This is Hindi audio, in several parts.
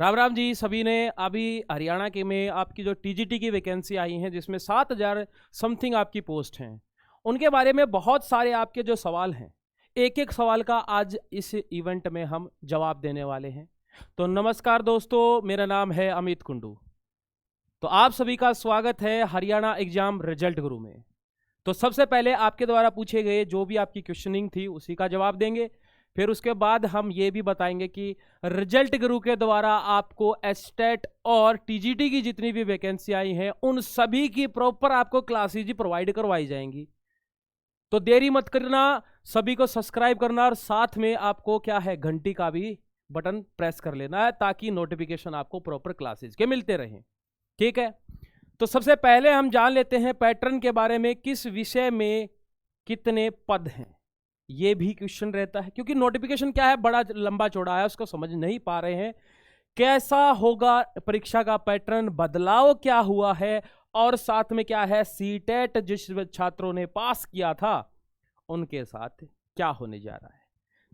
राम राम जी सभी ने। अभी हरियाणा के में आपकी जो टीजीटी की वैकेंसी आई है जिसमें 7,000 समथिंग आपकी पोस्ट हैं, उनके बारे में बहुत सारे आपके जो सवाल हैं, एक एक सवाल का आज इस इवेंट में हम जवाब देने वाले हैं। तो नमस्कार दोस्तों, मेरा नाम है अमित कुंडू। तो आप सभी का स्वागत है हरियाणा एग्जाम रिजल्ट गुरु में। तो सबसे पहले आपके द्वारा पूछे गए जो भी आपकी क्वेश्चनिंग थी उसी का जवाब देंगे। फिर उसके बाद हम ये भी बताएंगे कि रिजल्ट गुरु के द्वारा आपको एस्टेट और टीजीटी की जितनी भी वैकेंसी आई हैं उन सभी की प्रॉपर आपको क्लासेज प्रोवाइड करवाई जाएंगी। तो देरी मत करना, सभी को सब्सक्राइब करना और साथ में आपको क्या है घंटी का भी बटन प्रेस कर लेना है ताकि नोटिफिकेशन आपको प्रॉपर क्लासेज के मिलते रहें। ठीक है, तो सबसे पहले हम जान लेते हैं पैटर्न के बारे में, किस विषय में कितने पद हैं। ये भी क्वेश्चन रहता है क्योंकि नोटिफिकेशन क्या है बड़ा लंबा चौड़ा है, उसको समझ नहीं पा रहे हैं। कैसा होगा परीक्षा का पैटर्न, बदलाव क्या हुआ है, और साथ में क्या है सीटेट जिस छात्रों ने पास किया था उनके साथ क्या होने जा रहा है।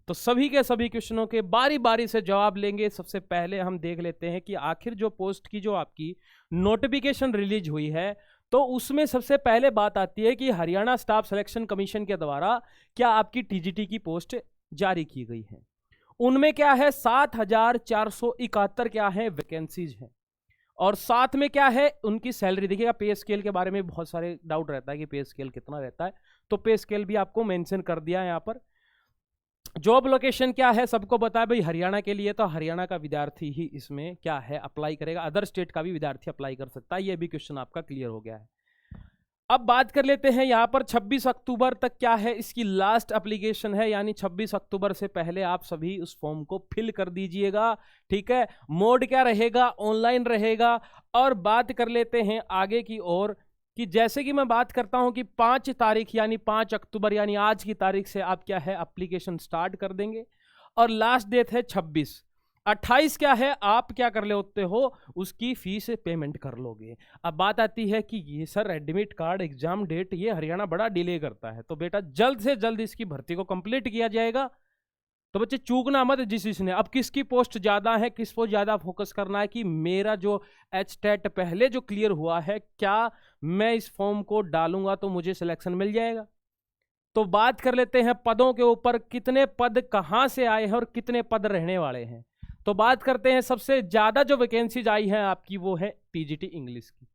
तो सभी के सभी क्वेश्चनों के बारी बारी से जवाब लेंगे। सबसे पहले हम देख लेते हैं कि आखिर जो पोस्ट की जो आपकी नोटिफिकेशन रिलीज हुई है तो उसमें सबसे पहले बात आती है कि हरियाणा स्टाफ सिलेक्शन कमीशन के द्वारा क्या आपकी टीजीटी की पोस्ट जारी की गई है। उनमें क्या है 7,471 क्या है वैकेंसीज हैं, और साथ में क्या है उनकी सैलरी। देखिएगा पे स्केल के बारे में बहुत सारे डाउट रहता है कि पे स्केल कितना रहता है, तो पे स्केल भी आपको मेंशन कर दिया है यहाँ पर। जॉब लोकेशन क्या है सबको बताया भाई, हरियाणा के लिए तो हरियाणा का विद्यार्थी ही इसमें क्या है अप्लाई करेगा, अदर स्टेट का भी विद्यार्थी अप्लाई कर सकता है। ये भी क्वेश्चन आपका क्लियर हो गया है। अब बात कर लेते हैं यहाँ पर 26 अक्टूबर तक क्या है इसकी लास्ट एप्लीकेशन है, यानी 26 अक्टूबर से पहले आप सभी उस फॉर्म को फिल कर दीजिएगा। ठीक है, मोड क्या रहेगा, ऑनलाइन रहेगा। और बात कर लेते हैं आगे की ओर कि जैसे कि मैं बात करता हूं कि 5 तारीख यानी 5 अक्टूबर यानी आज की तारीख से आप क्या है एप्लीकेशन स्टार्ट कर देंगे, और लास्ट डेट है 26। 28 क्या है आप क्या कर लेते हो उसकी फीस पेमेंट कर लोगे। अब बात आती है कि ये sir admit card exam date ये हरियाणा बड़ा डिले करता है, तो बेटा जल्द से जल्द इसकी भर्ती को कंप्लीट किया जाएगा। तो बच्चे चूकना मत जिसने। अब किसकी पोस्ट ज्यादा है, किस पर ज्यादा फोकस करना है कि मेरा जो एचटेट पहले जो क्लियर हुआ है क्या मैं इस फॉर्म को डालूंगा तो मुझे सिलेक्शन मिल जाएगा। तो बात कर लेते हैं पदों के ऊपर, कितने पद कहां से आए हैं और कितने पद रहने वाले हैं। तो बात करते हैं सबसे ज्यादा जो वैकेंसीज आई हैं आपकी वो है टीजीटी इंग्लिश की।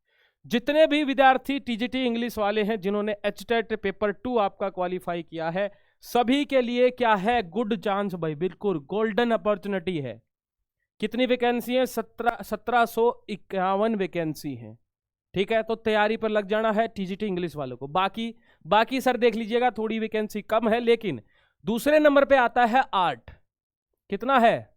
जितने भी विद्यार्थी टीजीटी इंग्लिश वाले हैं जिन्होंने एचटेट पेपर 2 आपका क्वालिफाई किया है सभी के लिए क्या है गुड चांस भाई, बिल्कुल गोल्डन अपॉर्चुनिटी है। कितनी वैकेंसी है 1751 वैकेंसी है। ठीक है, तो तैयारी पर लग जाना है टीजीटी इंग्लिश वालों को। बाकी सर देख लीजिएगा थोड़ी वैकेंसी कम है, लेकिन दूसरे नंबर पे आता है आर्ट, कितना है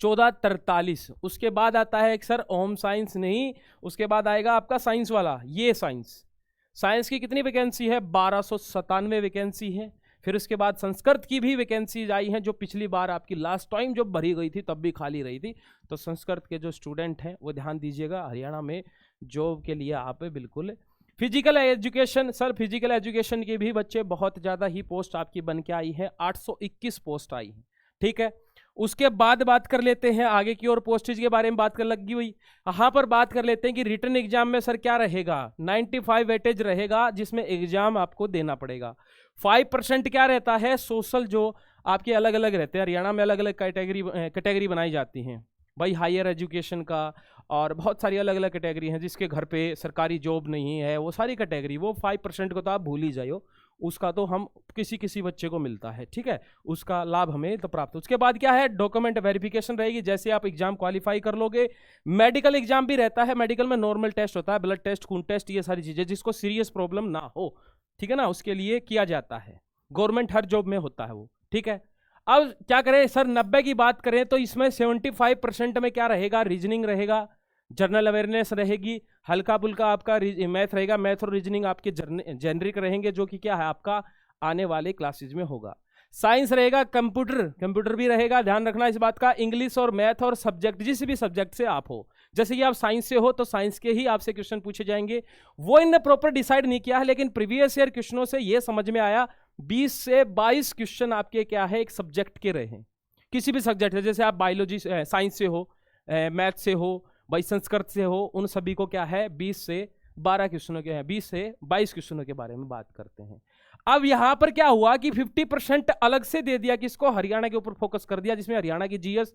1443। उसके बाद आता है एक सर होम साइंस नहीं, उसके बाद आएगा आपका साइंस वाला, ये साइंस की कितनी वैकेंसी है 1297 वैकेंसी है। फिर उसके बाद संस्कृत की भी वैकेंसीज आई हैं जो पिछली बार आपकी लास्ट टाइम जब भरी गई थी तब भी खाली रही थी। तो संस्कृत के जो स्टूडेंट हैं वो ध्यान दीजिएगा, हरियाणा में जॉब के लिए आप बिल्कुल। Physical education, sir physical education के भी बच्चे बहुत ज़्यादा ही पोस्ट आपकी बन के आई है, 821 पोस्ट आई है। ठीक है, उसके बाद बात कर लेते हैं आगे की और पोस्टेज के बारे में बात कर लगी हुई। यहाँ पर बात कर लेते हैं कि रिटन एग्जाम में सर क्या रहेगा 95 वेटेज रहेगा जिसमें एग्जाम आपको देना पड़ेगा। 5% क्या रहता है सोशल, जो आपके अलग अलग रहते हैं हरियाणा में, अलग अलग कैटेगरी बनाई जाती हैं भाई, हायर एजुकेशन का और बहुत सारी अलग अलग कैटेगरी हैं जिसके घर पे सरकारी जॉब नहीं है, वो सारी कैटेगरी, वो 5% को तो आप भूल ही जाइयो, उसका तो हम किसी बच्चे को मिलता है। ठीक है, उसका लाभ हमें तो प्राप्त। उसके बाद क्या है डॉक्यूमेंट वेरिफिकेशन रहेगी, जैसे आप एग्जाम क्वालिफाई कर लोगे। मेडिकल एग्जाम भी रहता है, मेडिकल में नॉर्मल टेस्ट होता है, ब्लड टेस्ट, खून टेस्ट, ये सारी चीजें जिसको सीरियस प्रॉब्लम ना हो, ठीक है ना, उसके लिए किया जाता है। गवर्नमेंट हर जॉब में होता है वो। ठीक है, अब क्या करें सर 90 की बात करें तो इसमें 75% में क्या रहेगा रीजनिंग रहेगा, जनरल अवेयरनेस रहेगी, हल्का फुल्का आपका मैथ रहेगा, मैथ और रीजनिंग आपके जेनरिक रहेंगे जो कि क्या है आपका आने वाले क्लासेज में होगा। साइंस रहेगा, कंप्यूटर भी रहेगा, ध्यान रखना इस बात का। इंग्लिश और मैथ और सब्जेक्ट जिस भी सब्जेक्ट से आप हो, जैसे कि आप साइंस से हो तो साइंस के ही आपसे क्वेश्चन पूछे जाएंगे। वो इनने प्रॉपर डिसाइड नहीं किया है, लेकिन प्रीवियस ईयर क्वेश्चनों से ये समझ में आया 20 से 22 क्वेश्चन आपके क्या है एक सब्जेक्ट के रहे हैं, किसी भी सब्जेक्ट है, जैसे आप बायोलॉजी साइंस से हो मैथ से हो, भाई संस्कृत से हो, उन सभी को क्या है 20 से 12 क्वेश्चनों के हैं, 20 से 22 क्वेश्चनों के बारे में बात करते हैं। अब यहां पर क्या हुआ कि 50% अलग से दे दिया, किसको, हरियाणा के ऊपर फोकस कर दिया, जिसमें हरियाणा की जीएस,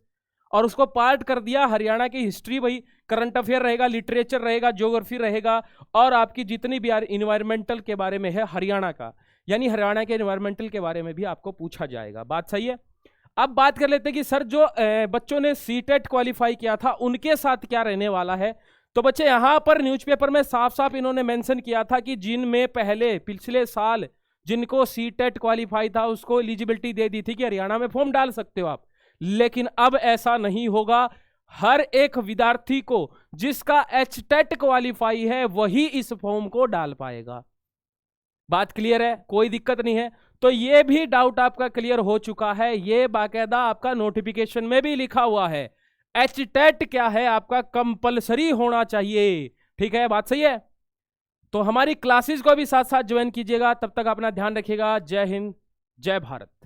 और उसको पार्ट कर दिया हरियाणा की हिस्ट्री, भाई करंट अफेयर रहेगा, लिटरेचर रहेगा, ज्योग्राफी रहेगा, और आपकी जितनी भी इन्वायरमेंटल के बारे में है हरियाणा का, यानी हरियाणा के इन्वायरमेंटल के बारे में भी आपको पूछा जाएगा। बात सही है। अब बात कर लेते हैं कि सर जो बच्चों ने सीटेट क्वालिफाई किया था उनके साथ क्या रहने वाला है। तो बच्चे यहां पर न्यूज़पेपर में साफ साफ इन्होंने मेंशन किया था कि जिनमें पहले पिछले साल जिनको सीटेट क्वालिफाई था उसको एलिजिबिलिटी दे दी थी कि हरियाणा में फॉर्म डाल सकते हो आप, लेकिन अब ऐसा नहीं होगा। हर एक विद्यार्थी को जिसका एचटेट क्वालिफाई है वही इस फॉर्म को डाल पाएगा। बात क्लियर है, कोई दिक्कत नहीं है। तो ये भी डाउट आपका क्लियर हो चुका है, ये बाकायदा आपका नोटिफिकेशन में भी लिखा हुआ है, एचटेट क्या है आपका कंपलसरी होना चाहिए। ठीक है, बात सही है। तो हमारी क्लासेस को भी साथ साथ ज्वाइन कीजिएगा। तब तक अपना ध्यान रखिएगा। जय हिंद, जय भारत।